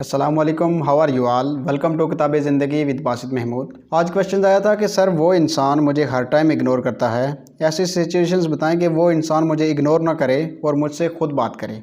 अस्सलाम वालेकुम, how are you all. Welcome to Kitab Zindagi with Basit Mahmood. आज क्वेश्चन आया था कि सर वो इंसान मुझे हर टाइम इग्नोर करता है, ऐसी सिचुएशंस बताएं कि वो इंसान मुझे इग्नोर ना करे और मुझसे खुद बात करे।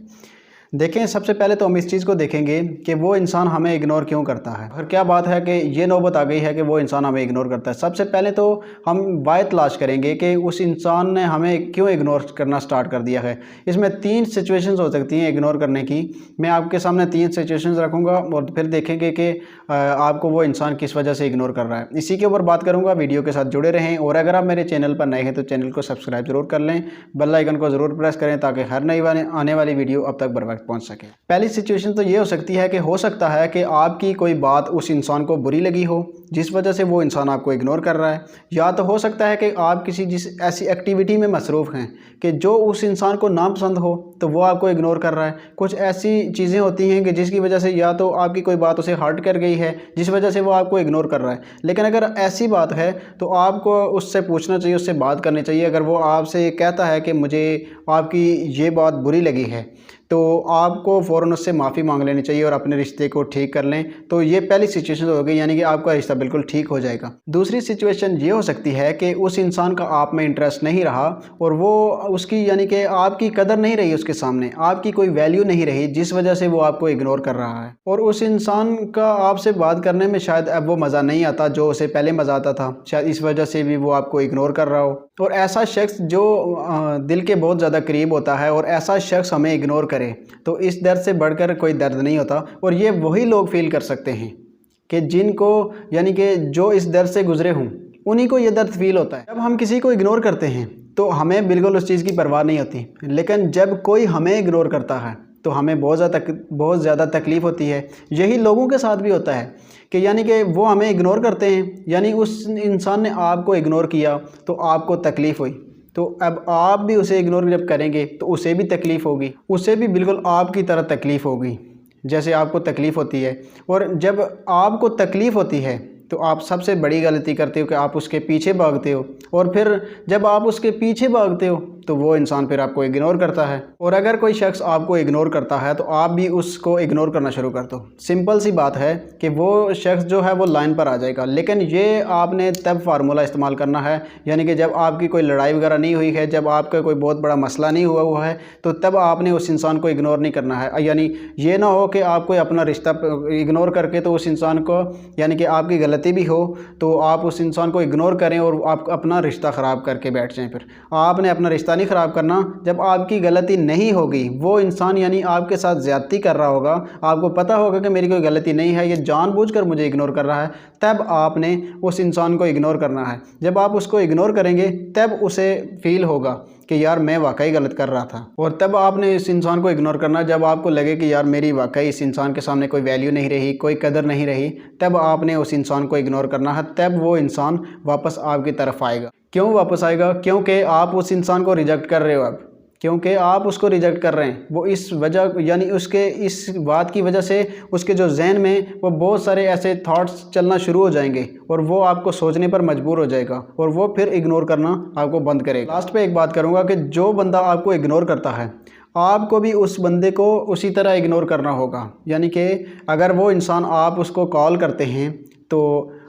देखें, सबसे पहले तो हम इस चीज़ को देखेंगे कि वो इंसान हमें इग्नोर क्यों करता है। फिर क्या बात है कि ये नौबत आ गई है कि वो इंसान हमें इग्नोर करता है। सबसे पहले तो हम वाय तलाश करेंगे कि उस इंसान ने हमें क्यों इग्नोर करना स्टार्ट कर दिया है। इसमें 3 सिचुएशंस हो सकती हैं इग्नोर करने की। मैं आपके सामने 3 सिचुएशंस रखूँगा और फिर देखेंगे कि आपको वो इंसान किस वजह से इग्नोर कर रहा है। इसी के ऊपर बात करूँगा, वीडियो के साथ जुड़े रहें। और अगर आप मेरे चैनल पर नए हैं तो चैनल को सब्सक्राइब ज़रूर कर लें, बेल आइकन को ज़रूर प्रेस करें ताकि हर नई आने वाली वीडियो अब तक बर वक्त पहुँच सके। पहली सिचुएशन तो ये हो सकती है कि हो सकता है कि आपकी कोई बात उस इंसान को बुरी लगी हो जिस वजह से वो इंसान आपको इग्नोर कर रहा है, या तो हो सकता है कि आप किसी ऐसी एक्टिविटी में मसरूफ़ हैं कि जो उस इंसान को नापसंद हो तो वो आपको इग्नोर कर रहा है। कुछ ऐसी चीज़ें होती हैं कि जिसकी वजह से या तो आपकी कोई बात उसे हर्ट कर गई है जिस वजह से वो आपको इग्नोर कर रहा है। लेकिन अगर ऐसी बात है तो आपको उससे पूछना चाहिए, उससे बात करनी चाहिए। अगर वो आपसे कहता है कि मुझे आपकी ये बात बुरी लगी है तो आपको फ़ौरन उससे माफ़ी मांग लेनी चाहिए और अपने रिश्ते को ठीक कर लें। तो ये पहली सिचुएशन हो गई, यानी कि आपका रिश्ता बिल्कुल ठीक हो जाएगा। दूसरी सिचुएशन ये हो सकती है कि उस इंसान का आप में इंटरेस्ट नहीं रहा और वो उसकी यानी कि आपकी कदर नहीं रही, उसके सामने आपकी कोई वैल्यू नहीं रही जिस वजह से वो आपको इग्नोर कर रहा है। और उस इंसान का आपसे बात करने में शायद अब वो मज़ा नहीं आता जो उसे पहले मज़ा आता था, शायद इस वजह से भी वो आपको इग्नोर कर रहा हो। और ऐसा शख्स जो दिल के बहुत ज़्यादा करीब होता है और ऐसा शख्स हमें इग्नोर करे तो इस दर्द से बढ़कर कोई दर्द नहीं होता। और ये वही लोग फील कर सकते हैं कि जिनको यानी कि जो इस दर्द से गुजरे हों, उन्हीं को ये दर्द फील होता है। जब हम किसी को इग्नोर करते हैं तो हमें बिल्कुल उस चीज़ की परवाह नहीं होती, लेकिन जब कोई हमें इग्नोर करता है तो हमें बहुत ज़्यादा तकलीफ़ होती है। यही लोगों के साथ भी होता है कि यानी कि वो हमें इग्नोर करते हैं, यानी उस इंसान ने आपको इग्नोर किया तो आपको तकलीफ़ हुई, तो अब आप भी उसे इग्नोर जब करेंगे तो उसे भी तकलीफ़ होगी, उसे भी बिल्कुल आपकी तरह तकलीफ़ होगी जैसे आपको तकलीफ़ होती है। और जब आपको तकलीफ़ होती है तो आप सबसे बड़ी गलती करते हो कि आप उसके पीछे भागते हो, और फिर जब आप उसके पीछे भागते हो तो वो इंसान फिर आपको इग्नोर करता है। और अगर कोई शख्स आपको इग्नोर करता है तो आप भी उसको इग्नोर करना शुरू कर दो। सिंपल सी बात है कि वो शख्स जो है वो लाइन पर आ जाएगा। लेकिन ये आपने तब फार्मूला इस्तेमाल करना है, यानी कि जब आपकी कोई लड़ाई वगैरह नहीं हुई है, जब आपका कोई बहुत बड़ा मसला नहीं हुआ है, तो तब आपने उस इंसान को इग्नोर नहीं करना है। यानी ये ना हो कि आप कोई अपना रिश्ता इग्नोर करके तो उस इंसान को, यानी कि आपकी गलती भी हो तो आप उस इंसान को इग्नोर करें और आप अपना रिश्ता ख़राब करके बैठ जाएं। फिर आपने अपना रिश्ता नहीं ख़राब करना। जब आपकी गलती नहीं होगी, वो इंसान यानी आपके साथ ज़्यादती कर रहा होगा, आपको पता होगा कि मेरी कोई गलती नहीं है, ये जानबूझकर मुझे इग्नोर कर रहा है, तब आपने उस इंसान को इग्नोर करना है। जब आप उसको इग्नोर करेंगे तब उसे फील होगा कि यार मैं वाकई गलत कर रहा था, और तब आपने इस इंसान को इग्नोर करना। जब आपको लगे कि यार मेरी वाकई इस इंसान के सामने कोई वैल्यू नहीं रही, कोई कदर नहीं रही, तब आपने उस इंसान को इग्नोर करना है। तब वो इंसान वापस आपकी तरफ आएगा। क्यों वापस आएगा? क्योंकि आप उस इंसान को रिजेक्ट कर रहे हो अब, क्योंकि आप उसको रिजेक्ट कर रहे हैं। वो इस वजह यानी उसके इस बात की वजह से उसके जो जहन में वो बहुत सारे ऐसे थॉट्स चलना शुरू हो जाएंगे और वो आपको सोचने पर मजबूर हो जाएगा और वो फिर इग्नोर करना आपको बंद करेगा। लास्ट पे एक बात करूँगा कि जो बंदा आपको इग्नोर करता है आपको भी उस बंदे को उसी तरह इग्नोर करना होगा। यानी कि अगर वो इंसान, आप उसको कॉल करते हैं तो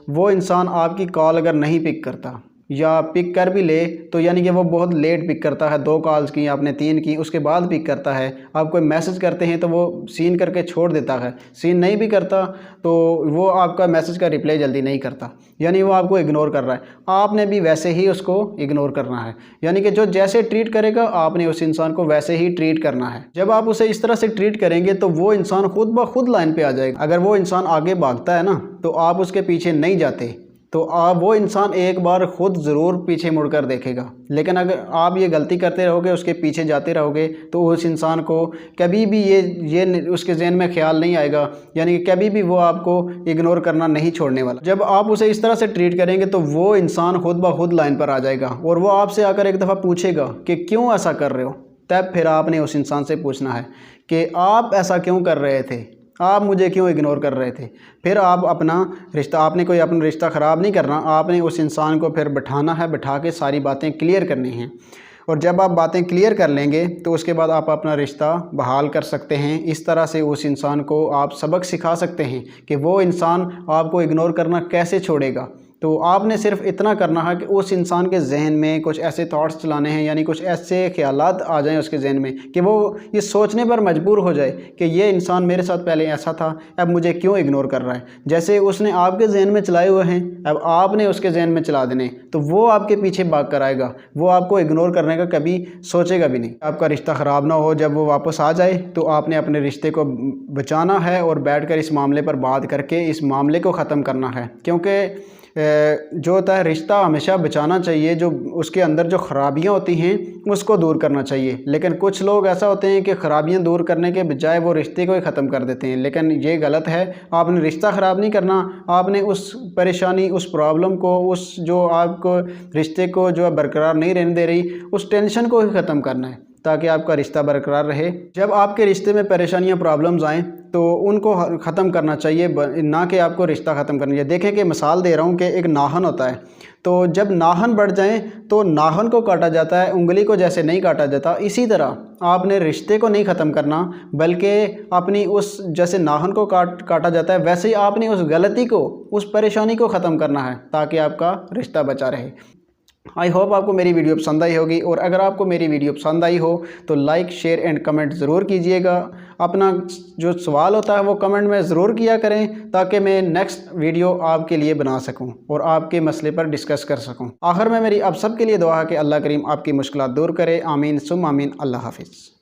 वो इंसान आपकी कॉल अगर नहीं पिक करता या पिक कर भी ले तो यानी कि वो बहुत लेट पिक करता है, 2 कॉल्स की आपने 3 की उसके बाद पिक करता है। आप कोई मैसेज करते हैं तो वो सीन करके छोड़ देता है, सीन नहीं भी करता तो वो आपका मैसेज का रिप्लाई जल्दी नहीं करता, यानी वो आपको इग्नोर कर रहा है। आपने भी वैसे ही उसको इग्नोर करना है, यानी कि जो जैसे ट्रीट करेगा आपने उस इंसान को वैसे ही ट्रीट करना है। जब आप उसे इस तरह से ट्रीट करेंगे तो वो इंसान खुद ब खुद लाइन पर आ जाएगा। अगर वो इंसान आगे भागता है ना तो आप उसके पीछे नहीं जाते, तो आप वो इंसान एक बार खुद ज़रूर पीछे मुड़कर देखेगा। लेकिन अगर आप ये गलती करते रहोगे, उसके पीछे जाते रहोगे, तो उस इंसान को कभी भी ये उसके जहन में ख्याल नहीं आएगा, यानी कि कभी भी वो आपको इग्नोर करना नहीं छोड़ने वाला। जब आप उसे इस तरह से ट्रीट करेंगे तो वो इंसान खुद ब खुद लाइन पर आ जाएगा और वो आपसे आकर एक दफ़ा पूछेगा कि क्यों ऐसा कर रहे हो। तब फिर आपने उस इंसान से पूछना है कि आप ऐसा क्यों कर रहे थे, आप मुझे क्यों इग्नोर कर रहे थे। फिर आप अपना रिश्ता, आपने कोई अपना रिश्ता ख़राब नहीं करना, आपने उस इंसान को फिर बिठाना है, बिठा के सारी बातें क्लियर करनी हैं। और जब आप बातें क्लियर कर लेंगे तो उसके बाद आप अपना रिश्ता बहाल कर सकते हैं। इस तरह से उस इंसान को आप सबक सिखा सकते हैं कि वो इंसान आपको इग्नोर करना कैसे छोड़ेगा। तो आपने सिर्फ इतना करना है कि उस इंसान के जहन में कुछ ऐसे थॉट्स चलाने हैं, यानी कुछ ऐसे ख्यालात आ जाएं उसके जहन में कि वो ये सोचने पर मजबूर हो जाए कि ये इंसान मेरे साथ पहले ऐसा था, अब मुझे क्यों इग्नोर कर रहा है। जैसे उसने आपके जहन में चलाए हुए हैं, अब आपने उसके जहन में चला देने, तो वो आपके पीछे भाग कर आएगा, वो आपको इग्नोर करने का कभी सोचेगा भी नहीं। आपका रिश्ता ख़राब ना हो, जब वो वापस आ जाए तो आपने अपने रिश्ते को बचाना है और बैठकर इस मामले पर बात करके इस मामले को ख़त्म करना है। क्योंकि जो होता है रिश्ता हमेशा बचाना चाहिए, जो उसके अंदर जो ख़राबियाँ होती हैं उसको दूर करना चाहिए। लेकिन कुछ लोग ऐसा होते हैं कि ख़राबियाँ दूर करने के बजाय वो रिश्ते को ही ख़त्म कर देते हैं। लेकिन ये गलत है। आपने रिश्ता ख़राब नहीं करना, आपने उस परेशानी, उस प्रॉब्लम को, उस जो आपको रिश्ते को जो बरकरार नहीं रहने दे रही, उस टेंशन को ही ख़त्म करना है ताकि आपका रिश्ता बरकरार रहे। जब आपके रिश्ते में परेशानियां, प्रॉब्लम्स आएँ तो उनको ख़त्म करना चाहिए, ना कि आपको रिश्ता ख़त्म करना चाहिए। देखें कि मिसाल दे रहा हूँ कि एक नाखून होता है, तो जब नाखून बढ़ जाएं तो नाखून को काटा जाता है, उंगली को जैसे नहीं काटा जाता। इसी तरह आपने रिश्ते को नहीं ख़त्म करना, बल्कि अपनी उस जैसे नाखून को काटा जाता है वैसे ही आपने उस गलती को, उस परेशानी को ख़त्म करना है ताकि आपका रिश्ता बचा रहे। आई होप आपको मेरी वीडियो पसंद आई होगी, और अगर आपको मेरी वीडियो पसंद आई हो तो लाइक, शेयर एंड कमेंट ज़रूर कीजिएगा। अपना जो सवाल होता है वो कमेंट में ज़रूर किया करें ताकि मैं नेक्स्ट वीडियो आपके लिए बना सकूं और आपके मसले पर डिस्कस कर सकूं। आखिर में मेरी आप सब के लिए दुआ है कि अल्लाह करीम आपकी मुश्किलात दूर करे। आमीन सुम आमीन। अल्लाह हाफिज़।